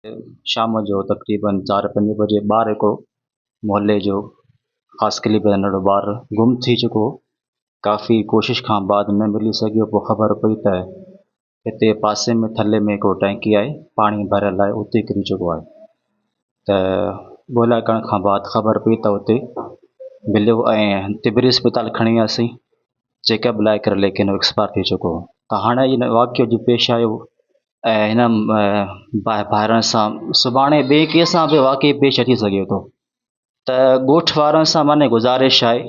शाम जो तक़रीबन 4-5 बजे ॿारु हिकिड़ो मुहल्ले जो ख़ासि क़िले में नंढो ॿारु गुम थी चुको। काफ़ी कोशिश खां बाद न मिली सघियो। पोइ ख़बर पई त हिते पासे में थल्ले में हिकिड़ो टैंकी आहे, पाणी भरियलु आहे, उते किरी चुको आहे। त ॻोल्हा करण खां बाद ख़बर पई त उते मिलियो ऐं तिबरी अस्पताल खणी वियासीं चेकअप लाइ करे, लेकिन हू एक्सपायर थी चुको हो। त हाणे हिन वाक़ियो जो पेश आयो ऐं हिन ॿाहिरि सां सुभाणे ॿिए कंहिं सां बि वाक़ई पेश अची सघे थो। त ॻोठ वारनि सां माने गुज़ारिश आहे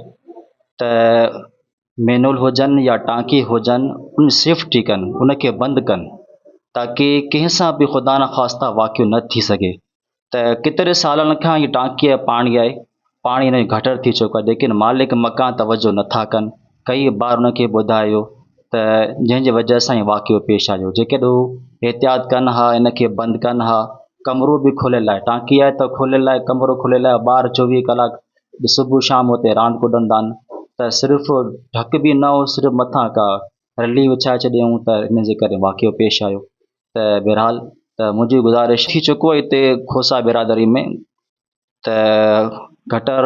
त मैनुअल हुजनि या टांकी हुजनि, उन सेफ्टी कनि, उनखे बंदि कनि ताकी कंहिं सां बि ख़ुदा न ख़्वास्ता वाक़ियो न थी सघे। त केतिरे सालनि खां हीअ टांकीअ जो पाणी आहे, पाणी हिन जो घटर थी चुको आहे, लेकिन मालिक मकान तवजो नथा कनि। कई बार उनखे ॿुधायो त जंहिंजे वजह सां ई वाक़ियो पेश आयो। जेकॾहिं एहतियात कनि हा, इनखे बंदि कनि हा, कमिरो बि खुलियलु आहे, टांकी आहे त खुलियलु आहे, कमिरो खुलियलु आहे, ॿार 24 कलाक सुबुह शाम हुते रांदि कुॾंदा आहिनि। त सिर्फ़ु ढक बि न हो, सिर्फ़ु मथां का रली विछाए छॾियऊं त इन जे करे वाक़ियो पेश आयो। त बहरहाल त मुंहिंजी गुज़ारिश थी चुको आहे हिते खोसा बिरादरी में त गटर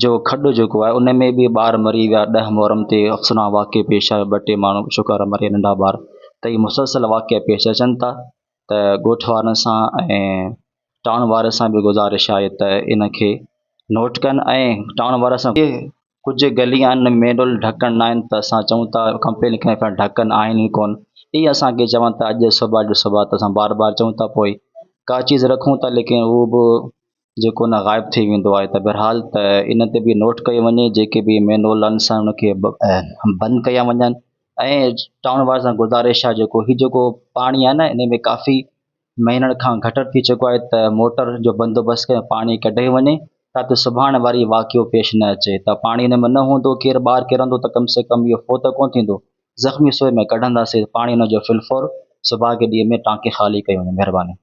जो खॾो जेको आहे उन में बि ॿार मरी विया। 10 मुहर्रम ते अफ़सोनाक वाक़ियो पेश आयो, 2-3 माण्हू शुक्र मरे, नंढा ॿार। त इहे मुसलसल वाक़िया पेश अचनि था। त ॻोठ वारनि सां ऐं टाउन वारे सां बि गुज़ारिश आहे त इनखे नोट कनि ऐं टाउन वारे सां कुझु गली आहिनि मैनुअल ढकण न आहिनि, त असां चऊं था कंप्लेन कयूं पिया ढकण आहिनि ई कोन। इहे असांखे चवनि था अॼु सुभाणे त असां बार बार चऊं था, पोइ का चीज़ रखूं था लेकिन उहो बि जेको न ग़ाइबु थी वेंदो आहे। त बहरहाल त इन ते बि नोट कयो वञे, जेके बि मैनुअल आहिनि सां उनखे बंदि कया वञनि। ऐं टाउन वारे सां गुज़ारिश आहे जेको पाणी आहे न, इन में काफ़ी महीननि खां घटि थी चुको आहे, त मोटर जो बंदोबस्तु कयो, पाणी कढे वञे ताकी सुभाणे वरी वाक़ियो पेश न अचे। त पाणी हिन में न हूंदो, केरु ॿारु किरंदो त कम से कम इहो फोत कोन थींदो, ज़ख़्मी सोए में कढंदासीं पाणी हुन जो फिलफोर सुभाणे ॾींहं में टांकी ख़ाली कई वञे। महिरबानी।